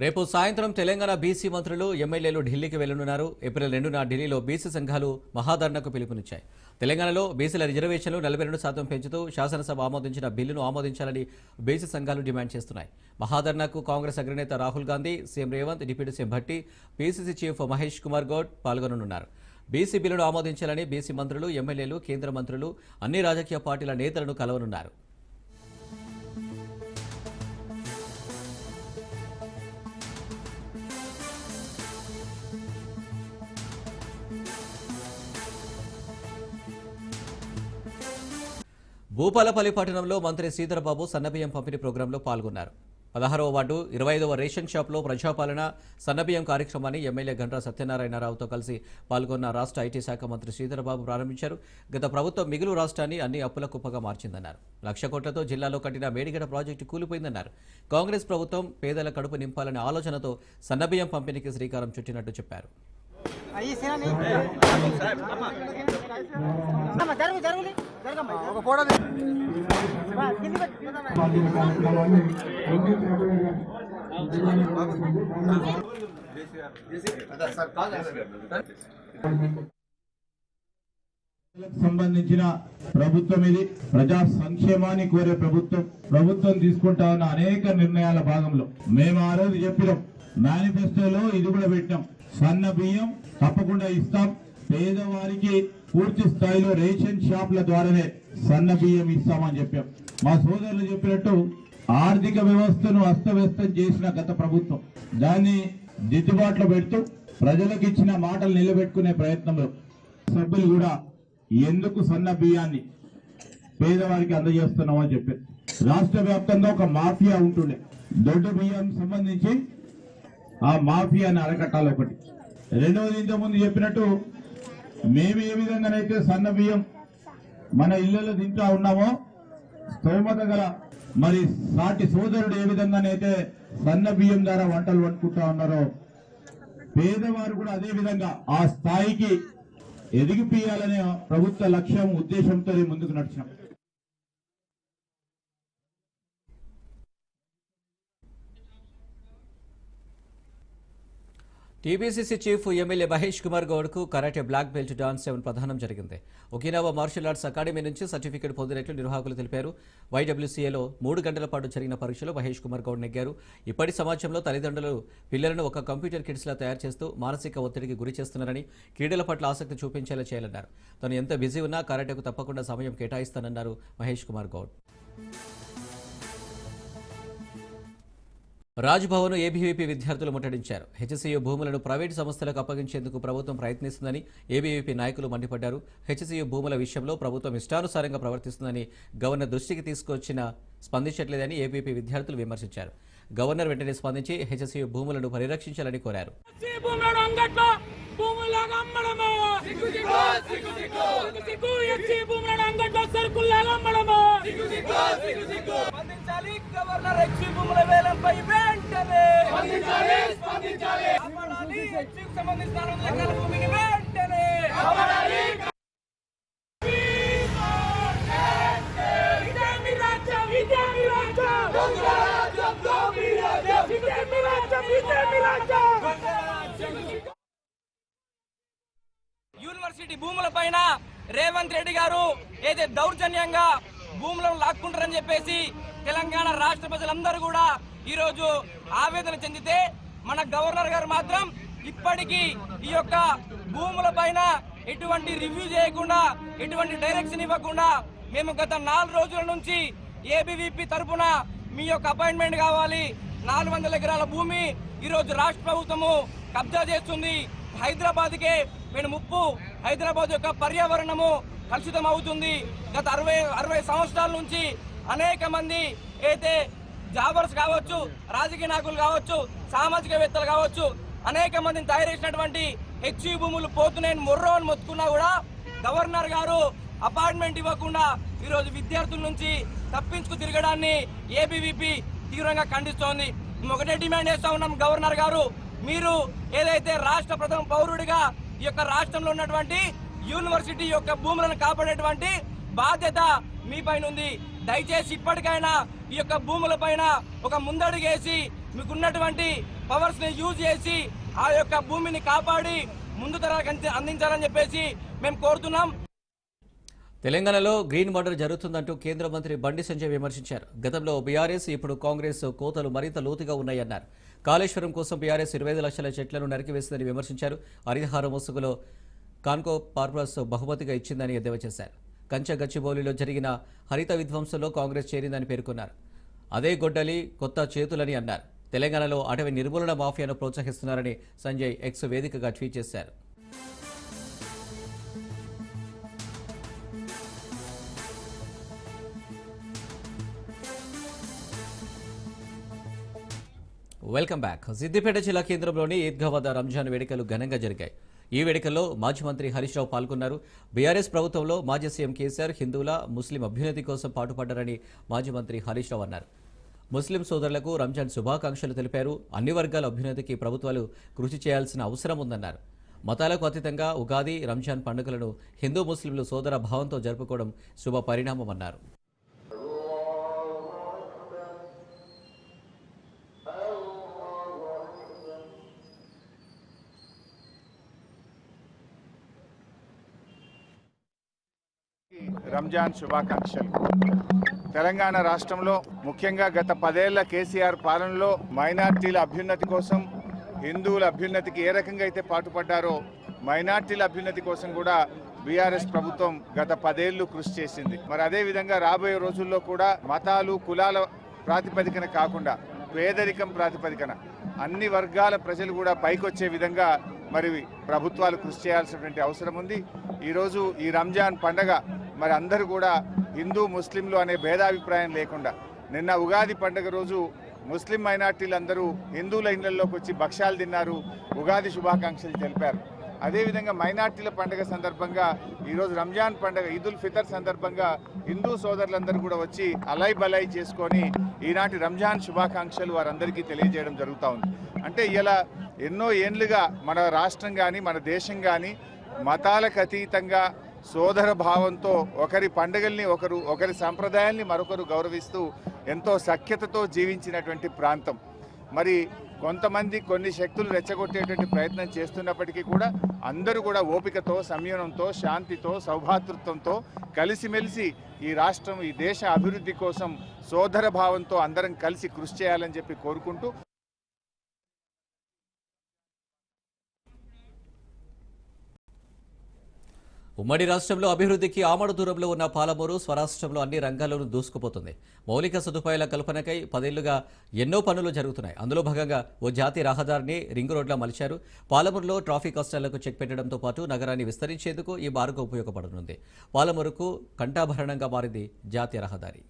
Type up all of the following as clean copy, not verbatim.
రేపు సాయంత్రం తెలంగాణ బీసీ మంత్రులు ఎమ్మెల్యేలు ఢిల్లీకి వెళ్లనున్నారు. ఏప్రిల్ 2న ఢిల్లీలో బీసీ సంఘాలు మహాధర్నాకు పిలుపునిచ్చాయి. తెలంగాణలో బీసీల రిజర్వేషన్లు 42% పెంచుతూ శాసనసభ ఆమోదించిన బిల్లును ఆమోదించాలని బీసీ సంఘాలు డిమాండ్ చేస్తున్నాయి. మహాధర్నాకు కాంగ్రెస్ అగ్రనేత Rahul Gandhi, CM Revanth, deputy CM Bhatti, PCC chief Mahesh Kumar Goud పాల్గొననున్నారు. బీసీ బిల్లును ఆమోదించాలని బీసీ మంత్రులు, ఎమ్మెల్యేలు, కేంద్ర మంత్రులు, అన్ని రాజకీయ పార్టీల నేతలను కలవనున్నారు. భూపాలపల్లి పట్టణంలో మంత్రి శ్రీధరబాబు సన్నబియ్యం పంపిణీ ప్రోగ్రాంలో పాల్గొన్నారు. 16వ వార్డు 25వ రేషన్ షాప్లో ప్రజాపాలన సన్నబియ్యం కార్యక్రమాన్ని ఎమ్మెల్యే గండ్ర సత్యనారాయణరావుతో కలిసి పాల్గొన్న రాష్ట్ర ఐటీ శాఖ మంత్రి శ్రీధరబాబు ప్రారంభించారు. గత ప్రభుత్వం మిగులు రాష్ట్రాన్ని అన్ని అప్పుల కుప్పగా మార్చిందన్నారు. 1,00,000 కోట్లతో జిల్లాలో కట్టిన మేడిగడ్డ ప్రాజెక్టు కూలిపోయిందన్నారు. కాంగ్రెస్ ప్రభుత్వం పేదల కడుపు నింపాలనే ఆలోచనతో సన్నబియ్యం పంపిణీకి శ్రీకారం చుట్టినట్టు చెప్పారు. సంబంధించిన ప్రభుత్వం ఇది. ప్రజా సంక్షేమాన్ని కోరే ప్రభుత్వం తీసుకుంటా ఉన్న అనేక నిర్ణయాల భాగంలో మేము ఆ రోజు చెప్పినాం, మేనిఫెస్టోలో ఇది కూడా పెట్టినాం. సన్న బియ్యం తప్పకుండా ఇస్తాం. పేదవారికి పూర్తి స్థాయిలో రేషన్ షాప్ల ద్వారానే సన్న బియ్యం ఇస్తామని చెప్పాం. మా సోదరులు చెప్పినట్టు ఆర్థిక వ్యవస్థను అస్తవ్యస్తం చేసిన గత ప్రభుత్వం దాన్ని దిద్దుబాటులో పెడుతూ ప్రజలకు ఇచ్చిన మాటలు నిలబెట్టుకునే ప్రయత్నంలో సభ్యులు కూడా ఎందుకు సన్న బియ్యాన్ని పేదవారికి అందజేస్తున్నామని చెప్పారు. రాష్ట్ర వ్యాప్తంగా ఒక మాఫియా ఉంటుండే. దొడ్డు బియ్యం సంబంధించి ఆ మాఫియాని అరకట్టాలి ఒకటి. రెండవది, ఇంతకుముందు చెప్పినట్టు మేము ఏ విధంగానైతే సన్న బియ్యం మన ఇళ్లలో తింటా ఉన్నామో, స్తోమత గల మరి సాటి సోదరుడు ఏ విధంగానైతే సన్న బియ్యం ద్వారా వంటలు వండుకుంటా ఉన్నారో, పేదవారు కూడా అదే విధంగా ఆ స్థాయికి ఎదిగిపోయాలనే ప్రభుత్వ లక్ష్యం ఉద్దేశంతో ముందుకు నడిచాం. TPCC chief MLA Mahesh Kumar గౌడ్కు కరాటే బ్లాక్ బెల్ట్ డాన్స్ 7 ప్రదానం జరిగింది. ఒకినావా మార్షల్ ఆర్ట్స్ అకాడమీ నుంచి సర్టిఫికేట్ పొందినట్లు నిర్వాహకులు తెలిపారు. వైడబ్ల్యూసీఏలో 3 గంటల పాటు జరిగిన పరీక్షలో మహేష్ కుమార్ గౌడ్ నెగ్గారు. ఇప్పటి సమాజంలో తల్లిదండ్రులు పిల్లలను ఒక కంప్యూటర్ కిడ్స్లా తయారు చేస్తూ మానసిక ఒత్తిడికి గురి చేస్తున్నారని, క్రీడల పట్ల ఆసక్తి చూపించేలా చేయాలన్నారు. తను ఎంత బిజీ ఉన్నా కరాటేకు తప్పకుండా సమయం కేటాయిస్తానన్నారు మహేష్ కుమార్ గౌడ్. రాజ్భవన్ ఏబీవీపీ విద్యార్థులు ముట్టడించారు. హెచ్సీయూ భూములను ప్రైవేటు సంస్థలకు అప్పగించేందుకు ప్రభుత్వం ప్రయత్నిస్తుందని ఏబీవీపీ నాయకులు మండిపడ్డారు. హెచ్సీయూ భూముల విషయంలో ప్రభుత్వం ఇష్టానుసారంగా ప్రవర్తిస్తుందని గవర్నర్ దృష్టికి తీసుకొచ్చినా స్పందించట్లేదని ఏబీవీపీ విద్యార్థులు విమర్శించారు. గవర్నర్ వెంటనే స్పందించి హెచ్సీయూ భూములను పరిరక్షించాలని కోరారు. యూనివర్సిటీ భూముల పైన రేవంత్ రెడ్డి గారు ఏదైతే దౌర్జన్యంగా భూములను లాక్కుంటారని చెప్పేసి తెలంగాణ రాష్ట్ర ప్రజలందరూ కూడా ఈ రోజు ఆవేదన చెందితే, మన గవర్నర్ గారు మాత్రం ఇప్పటికీ ఈ యొక్క భూముల పైన ఎటువంటి రివ్యూ చేయకుండా, ఎటువంటి డైరెక్షన్ ఇవ్వకుండా, మేము గత 4 రోజుల నుంచి ఏబీవీపీ తరఫున మీ యొక్క అపాయింట్మెంట్ కావాలి, 400 ఎకరాల భూమి ఈరోజు రాష్ట్ర ప్రభుత్వము కబ్జా చేస్తుంది, హైదరాబాద్కే మేము ముప్పు, హైదరాబాద్ యొక్క పర్యావరణము కలుషితం అవుతుంది. గత 60 సంవత్సరాల నుంచి అనేక మంది అయితే జాబర్స్ కావచ్చు, రాజకీయ నాయకులు కావచ్చు, సామాజికవేత్తలు కావచ్చు, అనేక మందిని తయారు చేసినటువంటి హెచ్యూ భూములు పోతున్నాయని మొర్రోని మొత్తుకున్నా కూడా గవర్నర్ గారు అపాయింట్మెంట్ ఇవ్వకుండా ఈరోజు విద్యార్థుల నుంచి తప్పించుకు తిరగడాన్ని ఏబీవీపీ తీవ్రంగా ఖండిస్తోంది. మేము ఒకటే డిమాండ్ చేస్తా ఉన్నాం, గవర్నర్ గారు మీరు ఏదైతే రాష్ట్ర ప్రథమ పౌరుడిగా ఈ యొక్క రాష్ట్రంలో ఉన్నటువంటి యూనివర్సిటీ యొక్క భూములను కాపాడేటువంటి బాధ్యత మీ పైన ఉంది. దయచేసి ఇప్పటికైనా ఈ యొక్క భూముల పైన ఒక ముందడుగేసి మీకున్నటువంటి పవర్స్ ని యూజ్ చేసి ఆ యొక్క భూమిని కాపాడి ముందు తరాలకు అందించాలని చెప్పేసి మేము కోరుతున్నాం. తెలంగాణలో గ్రీన్ మర్డర్ జరుగుతుందంటూ కేంద్ర మంత్రి బండి సంజయ్ విమర్శించారు. గతంలో బీఆర్ఎస్, ఇప్పుడు కాంగ్రెస్ కోతలు మరింత లోతుగా ఉన్నాయన్నారు. కాళేశ్వరం కోసం బీఆర్ఎస్ 25 లక్షల చెట్లను నరికివేసిందని విమర్శించారు. హరితహార ముసుగులో కాన్కో పర్పస్ బహుమతిగా ఇచ్చిందని ఎద్దేవా చేశారు. కంచె గచ్చిబౌలిలో జరిగిన హరిత విధ్వంసంలో కాంగ్రెస్ చేరిందని పేర్కొన్నారు. అదే గొడ్డలి కొత్త చేతులని అన్నారు. తెలంగాణలో అటవీ నిర్మూలన మాఫియాను ప్రోత్సహిస్తున్నారని సంజయ్ ఎక్స్ వేదికగా ట్వీట్ చేశారు. Welcome back. సిద్దిపేట జిల్లా కేంద్రంలోని ఈద్గా వద్ద రంజాన్ వేడుకలు ఘనంగా జరిగాయి. ఈ వేడుకల్లో మాజీ మంత్రి హరీష్ రావు పాల్గొన్నారు. బీఆర్ఎస్ ప్రభుత్వంలో మాజీ సీఎం కేసీఆర్ హిందువుల, ముస్లిం అభ్యున్నతి కోసం పాటుపడ్డారని మాజీ మంత్రి హరీష్ రావు అన్నారు. ముస్లిం సోదరులకు రంజాన్ శుభాకాంక్షలు తెలిపారు. అన్ని వర్గాల అభ్యున్నతికి ప్రభుత్వాలు కృషి చేయాల్సిన అవసరం ఉందన్నారు. మతాలకు అతీతంగా ఉగాది, రంజాన్ పండుగలను హిందూ ముస్లింలు సోదర భావంతో జరుపుకోవడం శుభ పరిణామమన్నారు. రంజాన్ శుభాకాంక్షలు. తెలంగాణ రాష్ట్రంలో ముఖ్యంగా గత 10 ఏళ్ల కేసీఆర్ పాలనలో మైనార్టీల అభ్యున్నతి కోసం, హిందువుల అభ్యున్నతికి ఏ రకంగా అయితే పాటుపడ్డారో మైనార్టీల అభ్యున్నతి కోసం కూడా బీఆర్ఎస్ ప్రభుత్వం గత 10 ఏళ్లు కృషి చేసింది. మరి అదేవిధంగా రాబోయే రోజుల్లో కూడా మతాలు, కులాల ప్రాతిపదికన కాకుండా పేదరికం ప్రాతిపదికన అన్ని వర్గాల ప్రజలు కూడా పైకొచ్చే విధంగా మరి ప్రభుత్వాలు కృషి చేయాల్సినటువంటి అవసరం ఉంది. ఈరోజు ఈ రంజాన్ పండగ మరి అందరూ కూడా హిందూ, ముస్లింలు అనే భేదాభిప్రాయం లేకుండా నిన్న ఉగాది పండుగ రోజు ముస్లిం మైనార్టీలందరూ హిందువుల ఇళ్లలోకి వచ్చి భక్ష్యాలు తిన్నారు, ఉగాది శుభాకాంక్షలు తెలిపారు. అదేవిధంగా మైనార్టీల పండుగ సందర్భంగా ఈరోజు రంజాన్ పండుగ ఈదుల్ ఫితర్ సందర్భంగా హిందూ సోదరులందరూ కూడా వచ్చి అలై బలై చేసుకొని ఈనాటి రంజాన్ శుభాకాంక్షలు వారందరికీ తెలియజేయడం జరుగుతూ ఉంది. అంటే ఇలా ఎన్నో ఏళ్లుగా మన రాష్ట్రం కానీ మన దేశం కానీ మతాలకు అతీతంగా సోదర భావంతో ఒకరి పండుగల్ని ఒకరి సాంప్రదాయాల్ని మరొకరు గౌరవిస్తూ ఎంతో సఖ్యతతో జీవించినటువంటి ప్రాంతం. మరి కొంతమంది కొన్ని శక్తులు రెచ్చగొట్టేటువంటి ప్రయత్నం చేస్తున్నప్పటికీ కూడా అందరూ కూడా ఓపికతో, సంయమనంతో, శాంతితో, సౌభాతృత్వంతో కలిసిమెలిసి ఈ రాష్ట్రం, ఈ దేశ అభివృద్ధి కోసం సోదర భావంతో అందరం కలిసి కృషి చేయాలని చెప్పి కోరుకుంటూ ఉమ్మడి రాష్ట్రంలో అభివృద్ధికి ఆమడు దూరంలో ఉన్న పాలమూరు స్వరాష్ట్రంలో అన్ని రంగాల్లోనూ దూసుకుపోతుంది. మౌలిక సదుపాయాల కల్పనకై 10 ఏళ్లుగా ఎన్నో పనులు జరుగుతున్నాయి. అందులో భాగంగా ఓ జాతీయ రహదారిని రింగ్ రోడ్లా మలిచారు. పాలమూరులో ట్రాఫిక్ కష్టాలకు చెక్ పెట్టడంతో పాటు నగరాన్ని విస్తరించేందుకు ఈ మార్గం ఉపయోగపడనుంది. పాలమూరుకు కంఠాభరణంగా మారింది జాతీయ రహదారి.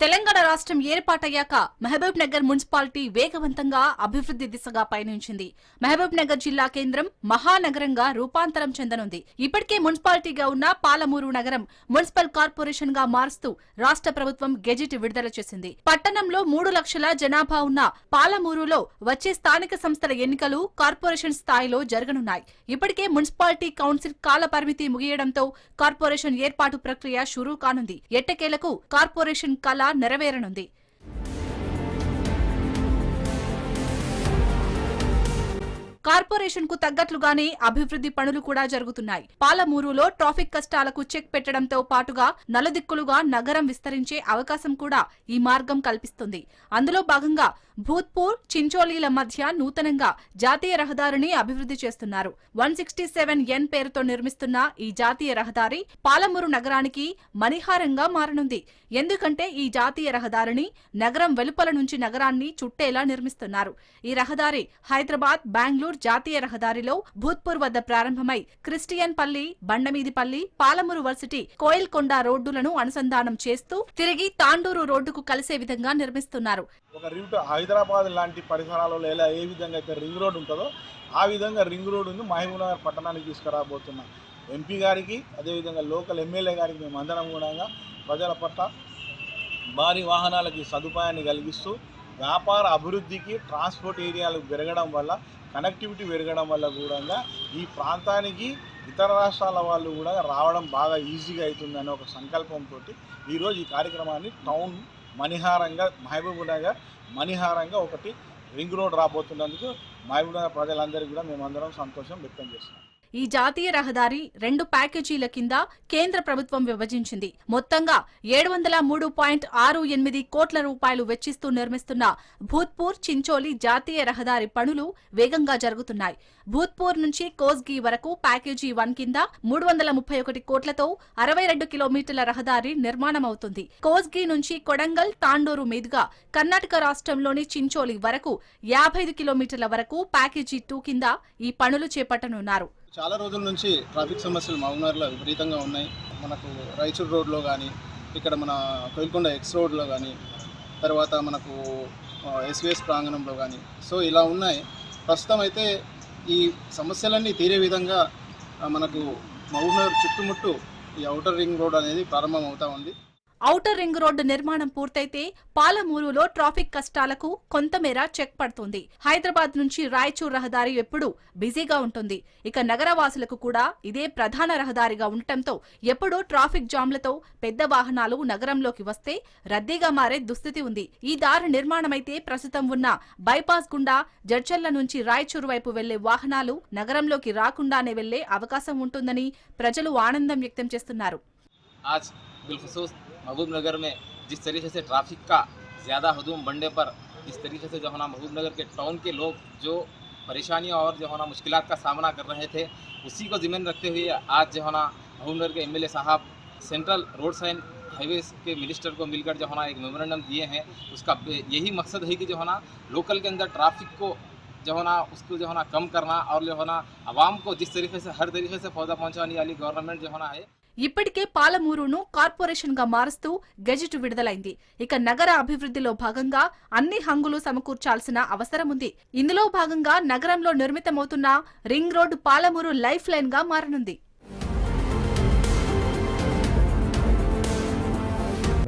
తెలంగాణ రాష్ట్రం ఏర్పాటయ్యాక మహబూబ్ నగర్ మున్సిపాలిటీ వేగవంతంగా అభివృద్ధి దిశగా పయనించింది. మహబూబ్ నగర్ జిల్లా కేంద్రం మహానగరంగా రూపాంతరం చెందనుంది. ఇప్పటికే మున్సిపాలిటీగా ఉన్న పాలమూరు నగరం మున్సిపల్ కార్పొరేషన్ గా మారుస్తూ రాష్ట్ర ప్రభుత్వం గెజిట్ విడుదల చేసింది. పట్టణంలో 3 లక్షల జనాభా ఉన్న పాలమూరులో వచ్చే స్థానిక సంస్థల ఎన్నికలు కార్పొరేషన్ స్థాయిలో జరగనున్నాయి. ఇప్పటికే మున్సిపాలిటీ కౌన్సిల్ కాల పరిమితి ముగియడంతో కార్పొరేషన్ ఏర్పాటు ప్రక్రియ షురూ కానుంది. ఎట్టకేలకు కార్పొరేషన్ కళ నెరవేరనుంది. కార్పొరేషన్ కు తగ్గట్లుగానే అభివృద్ధి పనులు కూడా జరుగుతున్నాయి. పాలమూరులో ట్రాఫిక్ కష్టాలకు చెక్ పెట్టడంతో పాటుగా నలుదిక్కులుగా నగరం విస్తరించే అవకాశం కూడా ఈ మార్గం కల్పిస్తుంది. అందులో భాగంగా భూత్పూర్, చించోలీల మధ్య నూతనంగా జాతీయ రహదారిని అభివృద్ధి చేస్తున్నారు. 167N పేరుతో నిర్మిస్తున్న ఈ జాతీయ రహదారి పాలమూరు నగరానికి మణిహారంగా మారనుంది. ఎందుకంటే ఈ జాతీయ రహదారిని నగరం వెలుపల నుంచి నగరాన్ని చుట్టేలా నిర్మిస్తున్నారు. ఈ రహదారి హైదరాబాద్, బెంగళూరు జాతీయ రహదారిలో భూత్పూర్ వద్ద ప్రారంభమై క్రిస్టియన్ పల్లి, బండమీదిపల్లి, పాలమూరు వర్సిటీ, కోయిల్కొండ రోడ్డులను అనుసంధానం చేస్తూ తిరిగి తాండూరు రోడ్డుకు కలిసే విధంగా నిర్మిస్తున్నారు. ఒక రూట్ హైదరాబాద్ లాంటి పరిసరాలలో ఎలా ఏ విధంగా అయితే రింగ్ రోడ్ ఉంటుందో ఆ విధంగా రింగ్ రోడ్డును మహబూబ్ నగర్ పట్టణానికి తీసుకురాబోతున్నాం. ఎంపీ గారికి అదేవిధంగా లోకల్ ఎమ్మెల్యే గారికి మేము అందరం కూడా ప్రజల పట్ల భారీ వాహనాలకి సదుపాయాన్ని కలిగిస్తూ వ్యాపార అభివృద్ధికి ట్రాన్స్పోర్ట్ ఏరియాలు పెరగడం వల్ల, కనెక్టివిటీ పెరగడం వల్ల కూడా ఈ ప్రాంతానికి ఇతర రాష్ట్రాల వాళ్ళు కూడా రావడం బాగా ఈజీగా అవుతుందనే ఒక సంకల్పంతో ఈరోజు ఈ కార్యక్రమాన్ని టౌన్ మణిహారంగా, మహబూబ్నగర్ మణిహారంగా ఒకటి రింగ్ రోడ్ రాబోతున్నందుకు మహబూబ్నగర్ ప్రజలందరికీ కూడా మేమందరం సంతోషం వ్యక్తం చేస్తున్నాం. ఈ జాతీయ రహదారి 2 ప్యాకేజీల కింద కేంద్ర ప్రభుత్వం విభజించింది. మొత్తంగా 703.68 కోట్ల రూపాయలు వెచ్చిస్తూ నిర్మిస్తున్న భూత్పూర్ చించోలి జాతీయ రహదారి పనులు వేగంగా జరుగుతున్నాయి. భూత్పూర్ నుంచి కోస్గి వరకు ప్యాకేజీ 1 కింద 331 కోట్లతో 62 కిలోమీటర్ల రహదారి నిర్మాణమవుతుంది. కోస్గి నుంచి కొడంగల్, తాండూరు మీదుగా కర్ణాటక రాష్ట్రంలోని చించోలి వరకు 55 కిలోమీటర్ల వరకు ప్యాకేజీ 2 కింద ఈ పనులు చేపట్టనున్నారు. చాలా రోజుల నుంచి ట్రాఫిక్ సమస్యలు మహబూబ్నగర్లో విపరీతంగా ఉన్నాయి. మనకు రాయచూర్ రోడ్లో కానీ, ఇక్కడ మన కోయిల్కొండ ఎక్స్ రోడ్లో కానీ, తర్వాత మనకు ఎస్వీఎస్ ప్రాంగణంలో కానీ, సో ఇలా ఉన్నాయి. ప్రస్తుతం అయితే ఈ సమస్యలన్నీ తీరే విధంగా మనకు మహబూబ్నగర్ చుట్టుముట్టు ఈ ఔటర్ రింగ్ రోడ్ అనేది ప్రారంభం అవుతా ఉంది. ఔటర్ రింగ్ రోడ్డు నిర్మాణం పూర్తయితే పాలమూరులో ట్రాఫిక్ కష్టాలకు కొంతమేర చెక్ పడుతుంది. హైదరాబాద్ నుంచి రాయచూర్ రహదారి ఎప్పుడూ బిజీగా ఉంటుంది. ఇక నగరవాసులకు కూడా ఇదే ప్రధాన రహదారిగా ఉండటంతో ఎప్పుడూ ట్రాఫిక్ జామ్లతో పెద్ద వాహనాలు నగరంలోకి వస్తే రద్దీగా మారే దుస్థితి ఉంది. ఈ దారి నిర్మాణమైతే ప్రస్తుతం ఉన్న బైపాస్ గుండా జడ్చర్ల నుంచి రాయచూర్ వైపు వెళ్లే వాహనాలు నగరంలోకి రాకుండానే వెళ్లే అవకాశం ఉంటుందని ప్రజలు ఆనందం వ్యక్తం చేస్తున్నారు. बिलखसूस महबूबनगर में जिस तरीके से ट्रैफिक का ज़्यादा हजूम बढ़ने पर इस तरीके से जो है ना महबूबनगर के टाउन के लोग जो परेशानियों और जो है ना मुश्किलात का सामना कर रहे थे, उसी को ज़िम्मेन रखते हुए आज जो है ना महबूबनगर के एमएलए साहब सेंट्रल रोड्स एंड हाईवेज के मिनिस्टर को मिलकर जो है ना एक मेमोरेंडम दिए हैं. उसका यही मकसद है कि जो है ना लोकल के अंदर ट्रैफिक को जो है ना उसको जो है ना कम करना और जो है ना आवाम को जिस तरीके से हर तरीके से फायदा पहुँचाने वाली गवर्नमेंट जो है ना है. ఇప్పటికే పాలమూరును కార్పొరేషన్ గా మారుస్తూ గెజిట్ విడుదలైంది. ఇక నగర అభివృద్ధిలో భాగంగా అన్ని హంగులు సమకూర్చాల్సిన అవసరం ఉంది. ఇందులో భాగంగా నగరంలో నిర్మితమవుతున్న ring road Palamuru life line గా మారనుంది.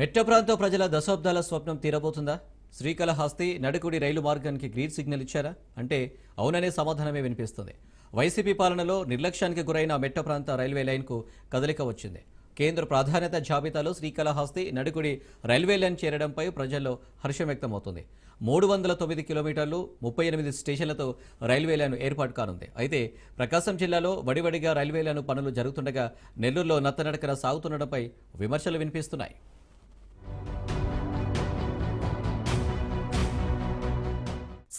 మెట్ట ప్రాంత ప్రజల దశాబ్దాల స్వప్నం తీరబోతుందా? శ్రీకాళహస్తి నడుకుడి రైలు మార్గానికి గ్రీన్ సిగ్నల్ ఇచ్చారా అంటే అవుననే సమాధానమే వినిపిస్తుంది. వైసీపీ పాలనలో నిర్లక్ష్యానికి గురైన మెట్ట ప్రాంత రైల్వే లైన్కు కదలిక వచ్చింది. కేంద్ర ప్రాధాన్యత జాబితాలో శ్రీకాళహస్తి నడుకుడి రైల్వే లైన్ చేరడంపై ప్రజల్లో హర్షం వ్యక్తమవుతుంది. 309 కిలోమీటర్లు 38 స్టేషన్లతో రైల్వే లైన్ ఏర్పాటు కానుంది. అయితే ప్రకాశం జిల్లాలో వడివడిగా రైల్వే లైన్ పనులు జరుగుతుండగా నెల్లూరులో నత్తనడకన సాగుతుండడంపై విమర్శలు వినిపిస్తున్నాయి.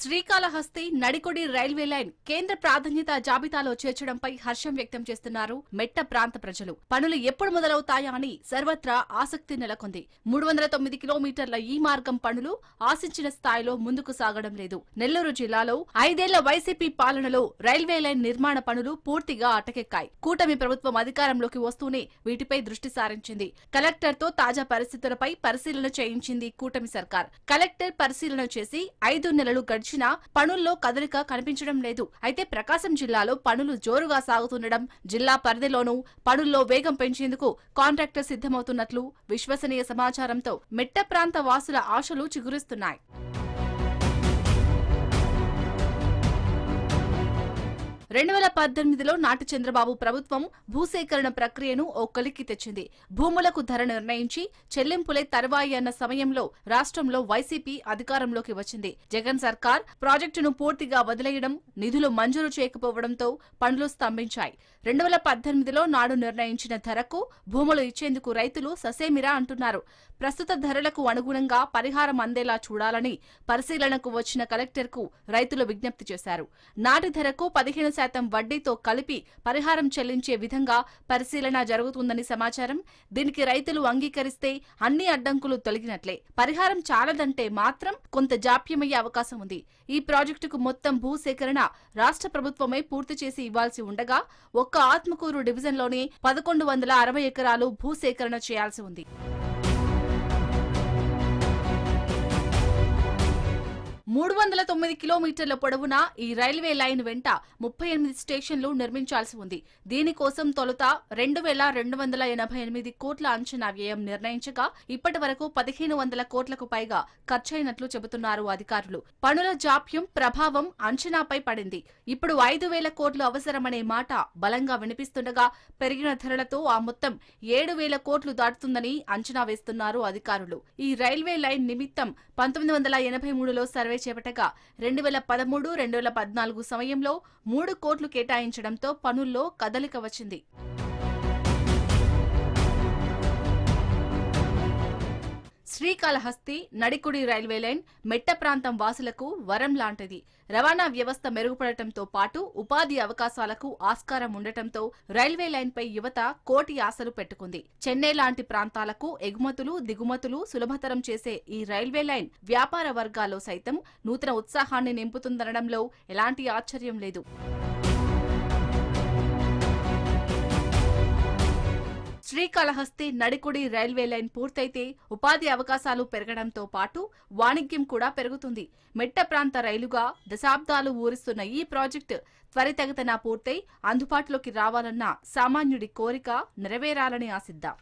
శ్రీకాళహస్తి నడికొడి రైల్వే లైన్ కేంద్ర ప్రాధాన్యత జాబితాలో చేర్చడంపై హర్షం వ్యక్తం చేస్తున్నారు మెట్ట ప్రాంత ప్రజలు. పనులు ఎప్పుడు మొదలవుతాయా అని సర్వత్రా ఆసక్తి నెలకొంది. 309 కిలోమీటర్ల ఈ మార్గం పనులు ఆశించిన స్థాయిలో ముందుకు సాగడం లేదు. నెల్లూరు జిల్లాలో 5 ఏళ్ల వైసీపీ పాలనలో రైల్వే లైన్ నిర్మాణ పనులు పూర్తిగా అటకెక్కాయి. కూటమి ప్రభుత్వం అధికారంలోకి వస్తూనే వీటిపై దృష్టి సారించింది. కలెక్టర్తో తాజా పరిస్థితులపై పరిశీలన చేయించింది కూటమి సర్కార్. కలెక్టర్ పరిశీలన చేసి 5 నెలలు గడిచి పనుల్లో కదలిక కనిపించడం లేదు. అయితే ప్రకాశం జిల్లాలో పనులు జోరుగా సాగుతుండడం, జిల్లా పరిధిలోనూ పనుల్లో వేగం పెంచేందుకు కాంట్రాక్టర్ సిద్ధమవుతున్నట్లు విశ్వసనీయ సమాచారంతో మెట్ట ప్రాంత వాసుల ఆశలు చిగురిస్తున్నాయి. 2018లో నాటి చంద్రబాబు ప్రభుత్వం భూసేకరణ ప్రక్రియను ఓ కొలిక్కి తెచ్చింది. భూములకు ధర నిర్ణయించి చెల్లింపులే తర్వాయి అన్న సమయంలో రాష్ట్రంలో వైసీపీ అధికారంలోకి వచ్చింది. జగన్ సర్కార్ ప్రాజెక్టును పూర్తిగా వదిలేయడం, నిధులు మంజూరు చేయకపోవడంతో పనులు స్తంభించాయి. 2018లో నాడు నిర్ణయించిన ధరకు భూములు ఇచ్చేందుకు రైతులు ససేమిరా అంటున్నారు. ప్రస్తుత ధరలకు అనుగుణంగా పరిహారం అందేలా చూడాలని పరిశీలనకు వచ్చిన కలెక్టర్కు రైతులు విజ్ఞప్తి చేశారు. నాటి ధరకు 15% వడ్డీతో కలిపి పరిహారం చెల్లించే విధంగా పరిశీలన జరుగుతుందని సమాచారం. దీనికి రైతులు అంగీకరిస్తే అన్ని అడ్డంకులు తొలగినట్లే. పరిహారం చాలదంటే మాత్రం కొంత జాప్యమయ్యే అవకాశం ఉంది. ఈ ప్రాజెక్టుకు మొత్తం భూసేకరణ రాష్ట్ర ప్రభుత్వమే పూర్తి చేసి ఇవ్వాల్సి ఉండగా ఒక్క ఆత్మకూరు డివిజన్లోనే 1160 ఎకరాలు భూసేకరణ చేయాల్సి ఉంది. 309 కిలోమీటర్ల పొడవున ఈ రైల్వే లైన్ వెంట 38 స్టేషన్లు నిర్మించాల్సి ఉంది. దీనికోసం తొలుత 2,288 కోట్ల అంచనా వ్యయం నిర్ణయించగా ఇప్పటి వరకు 1,500 కోట్లకు పైగా ఖర్చయినట్లు చెబుతున్నారు అధికారులు. పనుల జాప్యం ప్రభావం అంచనాపై పడింది. ఇప్పుడు 5,000 కోట్లు అవసరమనే మాట బలంగా వినిపిస్తుండగా పెరిగిన ధరలతో ఆ మొత్తం 7,000 కోట్లు దాటుతుందని అంచనా వేస్తున్నారు అధికారులు. ఈ రైల్వే లైన్ నిమిత్తం 1983లో సర్వే చేపట్టగా 2013-2014 సమయంలో 3 కోట్లు కేటాయించడంతో పనుల్లో కదలిక వచ్చింది. శ్రీకాళహస్తి నడికుడి రైల్వే లైన్ మెట్ట ప్రాంతం వాసులకు వరం లాంటిది. రవాణా వ్యవస్థ మెరుగుపడటంతో పాటు ఉపాధి అవకాశాలకు ఆస్కారం ఉండటంతో రైల్వే లైన్పై యువత కోటి ఆశలు పెట్టుకుంది. చెన్నై లాంటి ప్రాంతాలకు ఎగుమతులు దిగుమతులు సులభతరం చేసే ఈ రైల్వే లైన్ వ్యాపార వర్గాల్లో సైతం నూతన ఉత్సాహాన్ని నింపుతుందనడంలో ఎలాంటి ఆశ్చర్యం లేదు. శ్రీకాళహస్తి నడికుడి రైల్వే లైన్ పూర్తయితే ఉపాధి అవకాశాలు పెరగడంతో పాటు వాణిజ్యం కూడా పెరుగుతుంది. మెట్ట ప్రాంత రైలుగా దశాబ్దాలు ఊరిస్తున్న ఈ ప్రాజెక్టు త్వరితగతిన పూర్తయి అందుబాటులోకి రావాలన్న సామాన్యుడి కోరిక నెరవేరాలని ఆశిద్దాం.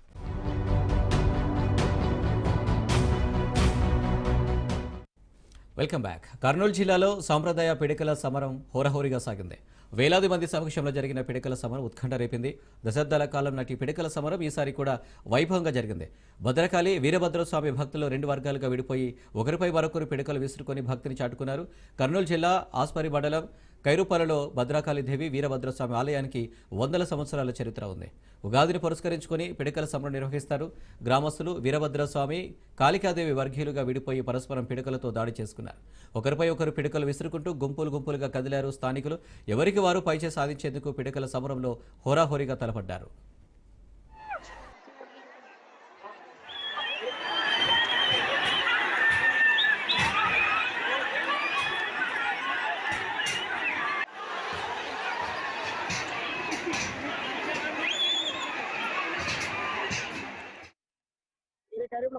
Welcome back. కర్నూలు జిల్లాలో సాంప్రదాయ పిడకల సమరం హోరహోరీగా సాగింది. వేలాది మంది సమక్షంలో జరిగిన పిడకల సమరం ఉత్కంఠ రేపింది. దశాబ్దాల కాలం నాటి పిడకల సమరం ఈసారి కూడా వైభవంగా జరిగింది. భద్రకాళి వీరభద్రస్వామి భక్తులు 2 వర్గాలుగా విడిపోయి ఒకరిపై మరొకరు పిడకలు విసురుకొని భక్తిని చాటుకున్నారు. కర్నూలు జిల్లా ఆస్పరి మండలం కైరుపాలలో భద్రకాళి దేవి వీరభద్రస్వామి ఆలయానికి 100 సంవత్సరాల చరిత్ర ఉంది. ఉగాదిని పురస్కరించుకొని పిడకల సమరం నిర్వహిస్తారు. గ్రామస్తులు వీరభద్రస్వామి కాళికాదేవి వర్గీయులుగా విడిపోయి పరస్పరం పిడకలతో దాడి చేసుకున్నారు. ఒకరిపై ఒకరు పిడకలు విసురుకుంటూ గుంపులుగా కదిలారు. స్థానికులు ఎవరికి వారు పైచే సాధించేందుకు పిడకల సమరంలో హోరాహోరీగా తలపడ్డారు.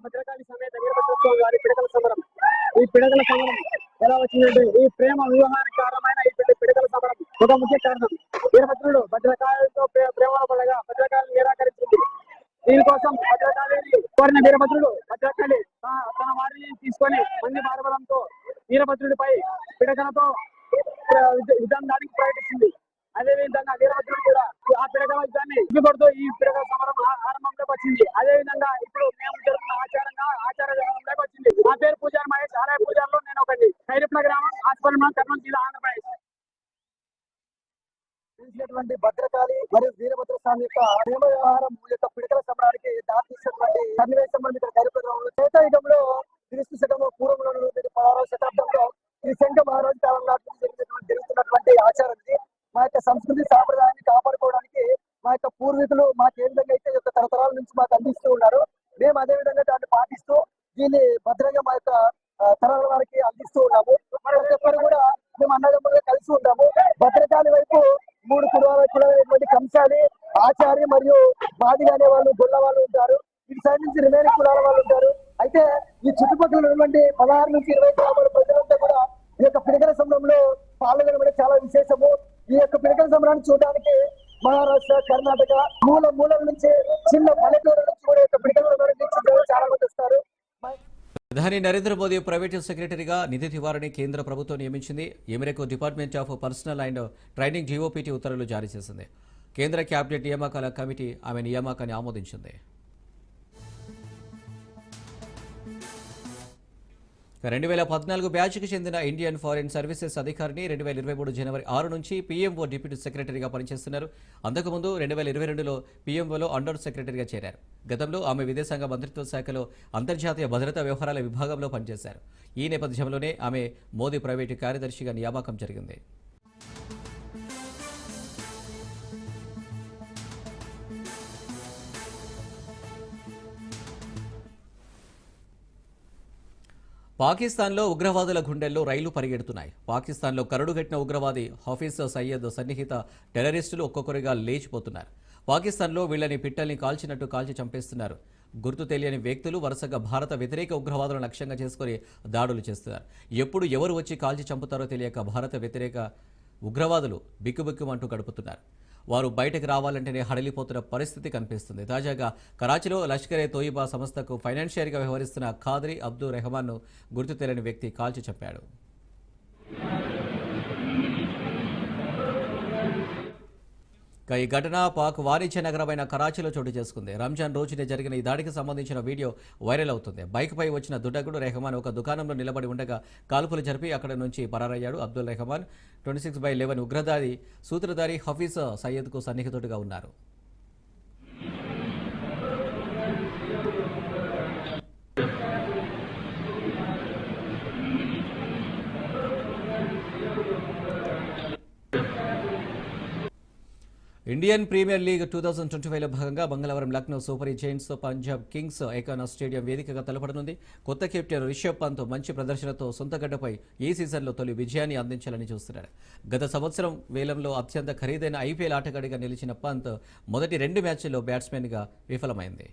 భద్రకాళి సమేత వీరభద్రస్వామి వారి పిడకల సమరం. ఈ పిడకల సమరం ఎలా వచ్చిందంటే ఈ ప్రేమ వివాహానికి కారణమైన ఈ పిడకల సమరం ఒక ముఖ్య కారణం. వీరభద్రుడు భద్రకాళితో ప్రేమలో పడగా భద్రకాళిని నిరాకరించింది. దీనికోసం భద్రకాళిని కోరిన వీరభద్రుడు భద్రకాళి తన వారిని తీసుకొని మంది బారబలంతో వీరభద్రుడిపై పిడకలతో యుద్ధానికి ప్రకటించింది. అదే విధంగా వీరభద్రుడు కూడా ఆ పిడకల యుద్ధాన్ని ఇవ్వకూడదు. ఈ పిడకల సమరం ఆరంభంలోకి వచ్చింది. అదే విధంగా ఇప్పుడు మేము జరుగుతున్న ఆచారంలోకి వచ్చింది. నా పేరు పూజారి మహేష్. ఆలయ పూజారిలో నేను ఒకటి. ఖైరప్ల గ్రామం ఆస్పరిమ కర్నూలు జిల్లా ఆంధ్రప్రదేశ్. భద్రకాళి మరియు వీరభద్రస్వామి యొక్క ప్రేమ వ్యవహారం యొక్క పిడకల సమరానికి దారితీసినటువంటి సన్నివేశం ఇక్కడ ఖైరప్ల గ్రామంలో త్రేతాయుగంలో క్రీస్తు శకము పూర్వంలో 16వ శతాబ్దంలో ఈ శంఖ మహారాజు కాలం నాటి జరుగుతున్నటువంటి ఆచారం ఇది. మా యొక్క సంస్కృతి సాంప్రదాయాన్ని కాపాడుకోవడానికి మా యొక్క పూర్వీకులు మాకు ఏ విధంగా అయితే యొక్క తరతరాల నుంచి మాకు అందిస్తూ ఉన్నారు, మేము అదే విధంగా దాన్ని పాటిస్తూ దీన్ని భద్రంగా మా యొక్క తరాల వారికి అందిస్తూ ఉన్నాము. ప్రతి ఒక్కరు కూడా మేము అన్నదమ్ములుగా కలిసి ఉంటాము. భద్రకాళి వైపు 3 కులాలైనటువంటి కంసాలి, ఆచారి మరియు మాదిగా అనే వాళ్ళు, గొల్ల వాళ్ళు ఉంటారు. ఇటు సైడ్ నుంచి రిమైనింగ్ కులాల వాళ్ళు ఉంటారు. అయితే ఈ చుట్టుపక్కల ఉన్నటువంటి 16 నుంచి 20 గ్రామాల ప్రజలంతా కూడా ఈ యొక్క పిడకల సమరంలో పాల్గొనడం చాలా విశేషము. ఈ యొక్క పిడకల సమరాన్ని చూడడానికి మహారాష్ట్ర, కర్ణాటక మూల నుంచి చిన్న పల్లెటూరు నుంచి కూడా పిడకల సమరాన్ని చాలా మంది వస్తారు. ప్రధాని నరేంద్ర మోదీ ప్రైవేటు సెక్రటరీగా నిధి తివారీని కేంద్ర ప్రభుత్వం నియమించింది. ఈ మేరకు department of personnel and training DoPT ఉత్తర్వులు జారీ చేసింది. కేంద్ర కేబినెట్ నియామకాల కమిటీ ఆమె నియామకాన్ని ఆమోదించింది. 2014 బ్యాచ్కి చెందిన ఇండియన్ ఫారిన్ సర్వీసెస్ అధికారిని 2023 జనవరి 6 నుంచి పీఎంఓ డిప్యూటీ సెక్రటరీగా పనిచేస్తున్నారు. అంతకుముందు 2022లో పీఎంఓలో అండర్ సెక్రటరీగా చేరారు. గతంలో ఆమె విదేశాంగ మంత్రిత్వ శాఖలో అంతర్జాతీయ భద్రతా వ్యవహారాల విభాగంలో పనిచేశారు. ఈ నేపథ్యంలోనే ఆమె మోదీ ప్రైవేటు కార్యదర్శిగా నియామకం జరిగింది. పాకిస్తాన్లో ఉగ్రవాదుల గుండెల్లో రైళ్లు పరిగెడుతున్నాయి. పాకిస్తాన్లో కరడుగట్టిన ఉగ్రవాది హఫీజ్ సయ్యద్ సన్నిహిత టెర్రరిస్టులు ఒక్కొక్కరిగా లేచిపోతున్నారు. పాకిస్తాన్లో వీళ్ళని పిట్టల్ని కాల్చినట్టు కాల్చి చంపేస్తున్నారు. గుర్తు తెలియని వ్యక్తులు వరుసగా భారత వ్యతిరేక ఉగ్రవాదులను లక్ష్యంగా చేసుకుని దాడులు చేస్తున్నారు. ఎప్పుడు ఎవరు వచ్చి కాల్చి చంపుతారో తెలియక భారత వ్యతిరేక ఉగ్రవాదులు బిక్కుబిక్కుమంటూ గడుపుతున్నారు. వారు బయటకు రావాలంటేనే హడలిపోతున్న పరిస్థితి కనిపిస్తుంది. తాజాగా కరాచీలో లష్కరే తోయిబా సంస్థకు ఫైనాన్షియర్గా వ్యవహరిస్తున్న ఖాద్రీ అబ్దుల్ రెహమాన్ను గుర్తు తెలియని వ్యక్తి కాల్చి చంపాడు. ఈ ఘటన పాక్ వాణిజ్య నగరమైన కరాచీలో చోటు చేసుకుంది. రంజాన్ రోజునే జరిగిన ఈ దాడికి సంబంధించిన వీడియో వైరల్ అవుతుంది. బైక్పై వచ్చిన దుండగుడు రెహమాన్ ఒక దుకాణంలో నిలబడి ఉండగా కాల్పులు జరిపి అక్కడి నుంచి పరారయ్యాడు. అబ్దుల్ రెహమాన్ 26/11 ఉగ్రదారి సూత్రధారి హఫీజ్ సయ్యద్కు సన్నిహితుడిగా ఉన్నారు. ఇండియన్ ప్రీమియర్ లీగ్ 2025లో భాగంగా మంగళవారం Lucknow super Giants Punjab Kings Ekana stadium వేదికగా తలపడనుంది. కొత్త కెప్టెన్ రిషబ్ పంత్ మంచి ప్రదర్శనతో సొంత గడ్డపై ఈ సీజన్లో తొలి విజయాన్ని అందించాలని చూస్తున్నాడు. గత సంవత్సరం వేలంలో అత్యంత ఖరీదైన ఐపీఎల్ ఆటగాడిగా నిలిచిన పంత్ మొదటి 2 మ్యాచ్ల్లో బ్యాట్స్మెన్గా విఫలమైంది.